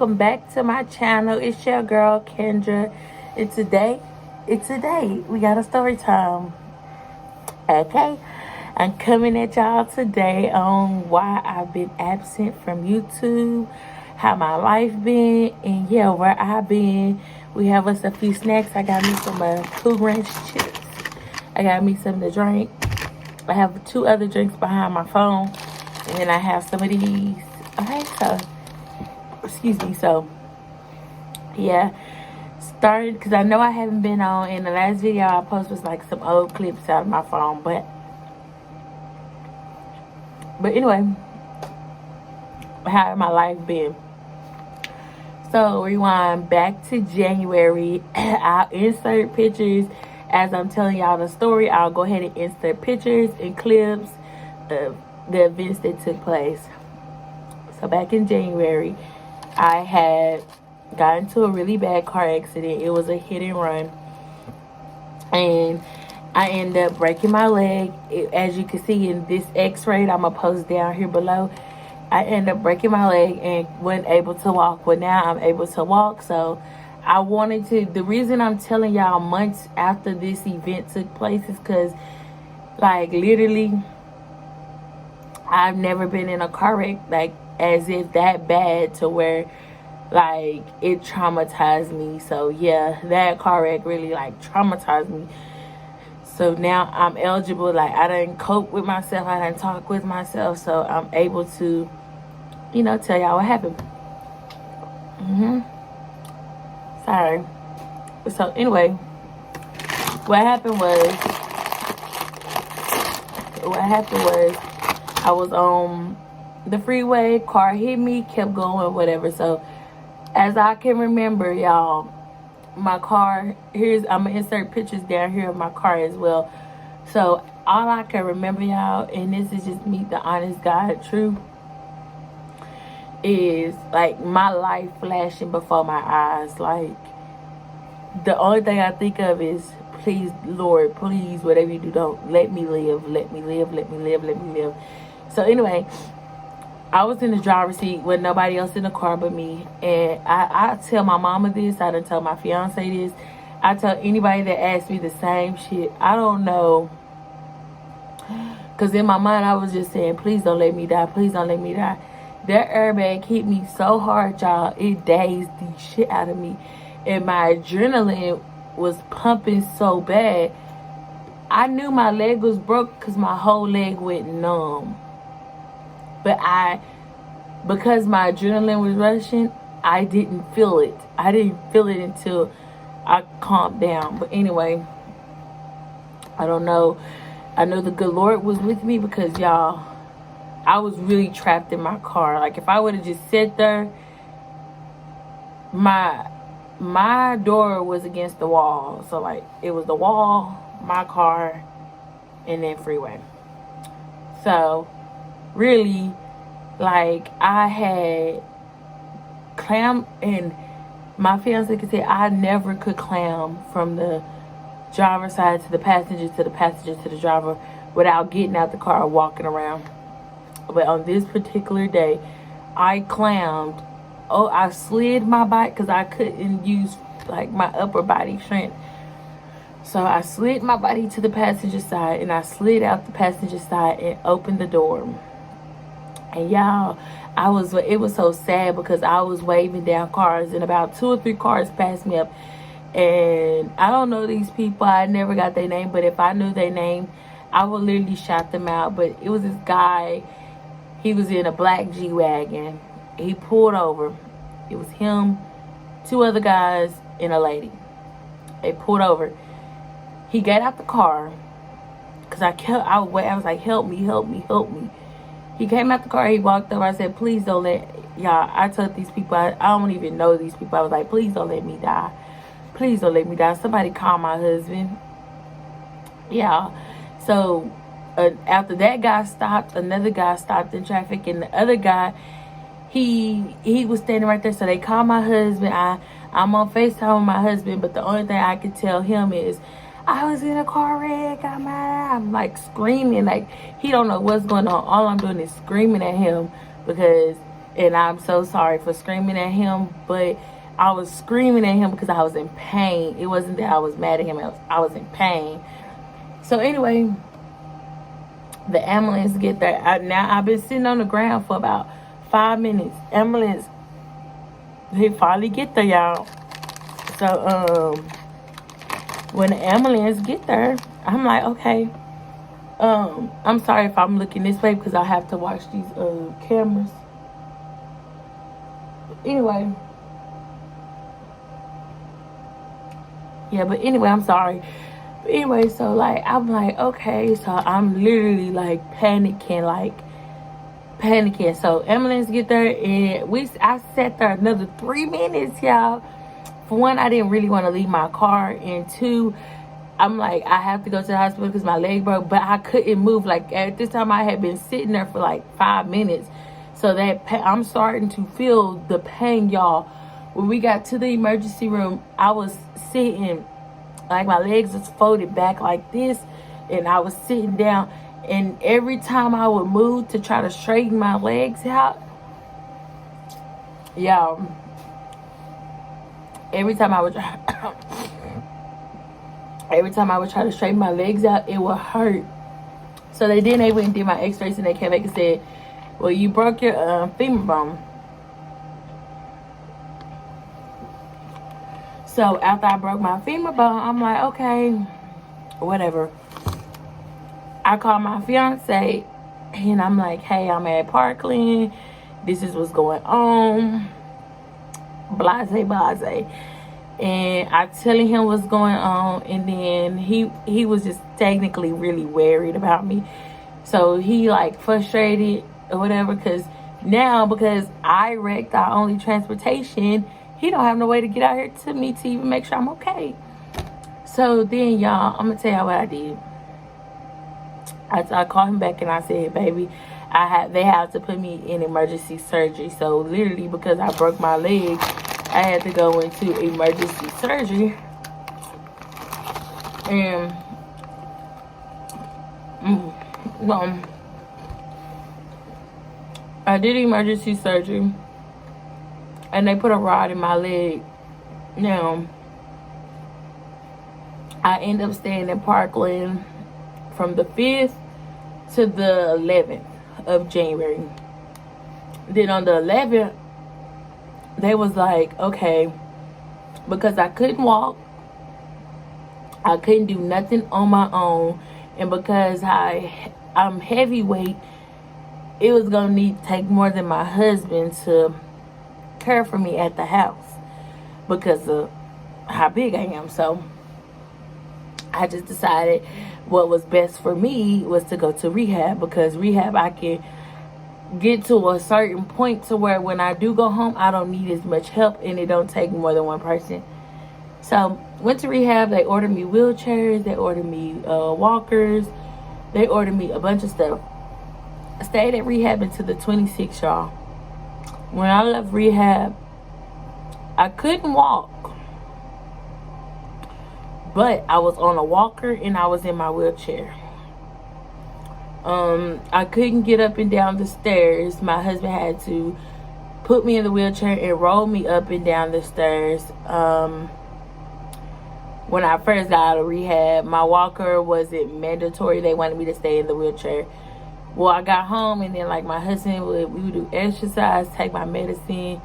welcome back to my channel. It's your girl Kendra, and today we got a story time. Okay, I'm coming at y'all today on why I've been absent from YouTube, how my life been, and yeah, where I've been. We have us a few snacks. I got me some Cool Ranch chips. I got me something to drink. I have 2 other drinks behind my phone, and then I have some of these. Okay, so excuse me. So yeah, started because I know I haven't been on. In the last video I posted was like some old clips out of my phone, but anyway, how has my life been? So rewind back to January. I'll insert pictures as I'm telling y'all the story. I'll go ahead and insert pictures and clips of the events that took place. So back in January, I had got into a really bad car accident. It was a hit and run, and I ended up breaking my leg. As you can see in this x-ray I'm gonna post down here below, I ended up breaking my leg and wasn't able to walk. But now I'm able to walk. So I wanted to, the reason I'm telling y'all months after this event took place is because, like, literally I've never been in a car wreck like as if that bad to where like it traumatized me. So yeah, that car wreck really like traumatized me. So now I'm eligible. Like, I didn't cope with myself, I didn't talk with myself, so I'm able to, you know, tell y'all what happened. Sorry. So anyway, what happened was I was on the freeway, car hit me, kept going, whatever. So as I can remember, y'all, my car, I'm gonna insert pictures down here of my car as well. So all I can remember, y'all, and this is just me, the honest God truth, is like my life flashing before my eyes. Like, the only thing I think of is, please, Lord, please, whatever you do, don't let me live, let me live, let me live, let me live. So anyway, I was in the driver's seat with nobody else in the car but me. And I tell my mama this. I done tell my fiance this. I tell anybody that asks me the same shit. I don't know. Because in my mind, I was just saying, please don't let me die. Please don't let me die. That airbag hit me so hard, y'all. It dazed the shit out of me. And my adrenaline was pumping so bad. I knew my leg was broke because my whole leg went numb. But because my adrenaline was rushing, I didn't feel it. I didn't feel it until I calmed down. But anyway, I don't know. I know the good Lord was with me because, y'all, I was really trapped in my car. Like, if I would have just sat there, my door was against the wall. So, like, it was the wall, my car, and then freeway. So really, like, I had clam, and my fiance could say I never could clam from the driver's side to the passenger to the passenger to the driver without getting out the car and walking around. But on this particular day, I clammed. Oh, I slid my bike because I couldn't use like my upper body strength. So I slid my body to the passenger side, and I slid out the passenger side and opened the door. And y'all, it was so sad because I was waving down cars, and about 2 or 3 cars passed me up. And I don't know these people. I never got their name, but if I knew their name, I would literally shout them out. But it was this guy. He was in a black G-Wagon. He pulled over. It was him, 2 other guys, and a lady. They pulled over. He got out the car because I was like, help me, help me, help me. He came out the car. He walked over. I said, please don't let, y'all, I told these people, I don't even know these people. I was like, please don't let me die. Please don't let me die. Somebody call my husband. Yeah. So after that guy stopped, another guy stopped in traffic, and the other guy, he was standing right there. So they called my husband. I'm on FaceTime with my husband, but the only thing I could tell him is, I was in a car wreck. I'm like screaming. Like, he don't know what's going on. All I'm doing is screaming at him because And I'm so sorry for screaming at him, but I was screaming at him because I was in pain. It wasn't that I was mad at him, I was in pain. So anyway, the ambulance get there. Now I've been sitting on the ground for about 5 minutes. Ambulance, they finally get there, y'all. So when the ambulance get there, I'm like, okay. I'm sorry if I'm looking this way because I have to watch these cameras. Anyway. Yeah, but anyway, I'm sorry. But anyway, so like I'm like, okay, so I'm literally like panicking. So ambulance get there and I sat there another 3 minutes, y'all. For one, I didn't really want to leave my car, and two, I'm like, I have to go to the hospital because my leg broke, but I couldn't move. Like at this time, I had been sitting there for like 5 minutes, so that I'm starting to feel the pain, y'all. When we got to the emergency room, I was sitting, like my legs was folded back like this, and I was sitting down, and every time I would move to try to straighten my legs out, y'all, every time I would try to straighten my legs out, it would hurt. So they went and did my x-rays, and they came back and said, well, you broke your femur bone. So after I broke my femur bone, I'm like, okay, whatever. I called my fiance, and I'm like, hey, I'm at Parkland. This is what's going on. Blase. And I telling him what's going on, and then he was just technically really worried about me. So he like frustrated or whatever, because I wrecked our only transportation, he don't have no way to get out here to me to even make sure I'm okay. So then, y'all, I'm gonna tell y'all what I did. I called him back and I said, baby, they had to put me in emergency surgery. So literally, because I broke my leg, I had to go into emergency surgery. And I did emergency surgery, and they put a rod in my leg. Now, I ended up staying in Parkland from the 5th to the 11th of January. Then on the 11th, they was like, okay, because I couldn't walk, I couldn't do nothing on my own, and because I'm heavyweight, it was gonna need to take more than my husband to care for me at the house because of how big I am. So I just decided what was best for me was to go to rehab, because rehab I can get to a certain point to where when I do go home, I don't need as much help, and it don't take more than one person. So went to rehab. They ordered me wheelchairs, they ordered me walkers, they ordered me a bunch of stuff. I stayed at rehab until the 26th, y'all. When I left rehab, I couldn't walk, but I was on a walker and I was in my wheelchair. I couldn't get up and down the stairs. My husband had to put me in the wheelchair and roll me up and down the stairs. When I first got out of rehab, my walker wasn't mandatory. They wanted me to stay in the wheelchair. Well, I got home, and then like my husband we would do exercise, take my medicine,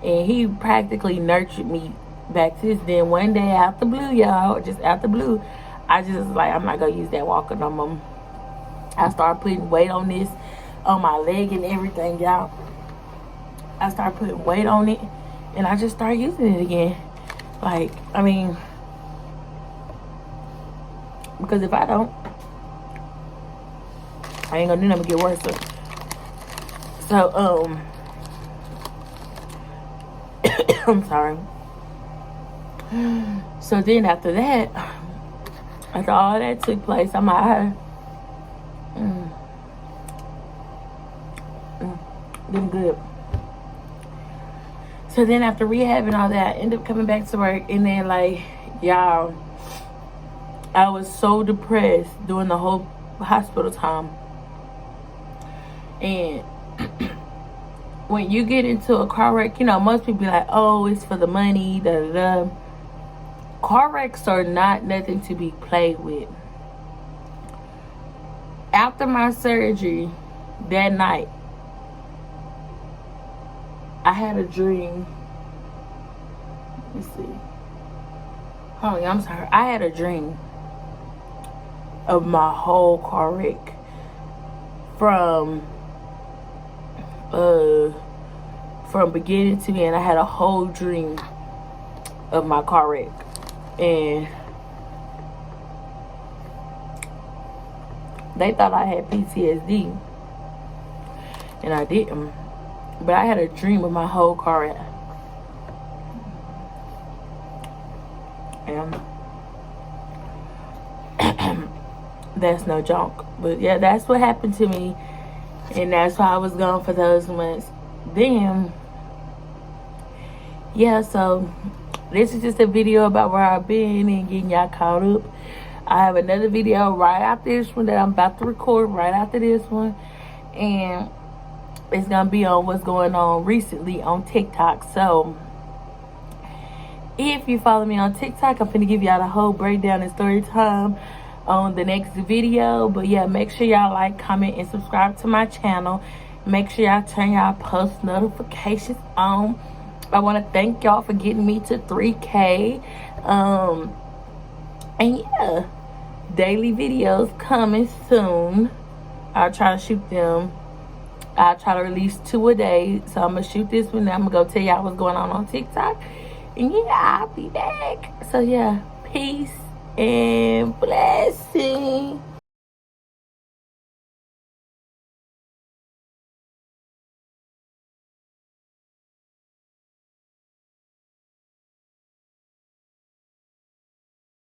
and he practically nurtured me back to this. Then one day out the blue, y'all, just out the blue, I just was like, I'm not gonna use that walker no more. I started putting weight on my leg and everything, y'all. I started putting weight on it, and I just started using it again. Like, I mean, because if I don't, I ain't gonna do nothing to get worse. So I'm sorry. So then after that, after all that took place, I'm like, doing good. So then after rehab and all that, I ended up coming back to work, and then like, y'all, I was so depressed during the whole hospital time. And when you get into a car wreck, you know, most people be like, oh, it's for the money, da da da. Car wrecks are not nothing to be played with. After my surgery that night, I had a dream. Let's see. Oh, yeah, I'm sorry. I had a dream of my whole car wreck from beginning to end. I had a whole dream of my car wreck, and they thought I had PTSD, and I didn't. But I had a dream of my whole car wreck, and that's no joke. But yeah, that's what happened to me, and that's why I was gone for those months. Then, yeah, so this is just a video about where I've been and getting y'all caught up. I have another video right after this one that I'm about to record right after this one, and it's gonna be on what's going on recently on TikTok. So if you follow me on TikTok, I'm gonna give y'all the whole breakdown and story time on the next video. But yeah, make sure y'all like, comment, and subscribe to my channel. Make sure y'all turn y'all post notifications on. I want to thank y'all for getting me to 3K. And yeah, daily videos coming soon. I'll try to shoot them. I'll try to release 2 a day. So I'm going to shoot this one. Then I'm going to go tell y'all what's going on TikTok. And yeah, I'll be back. So yeah, peace and blessing.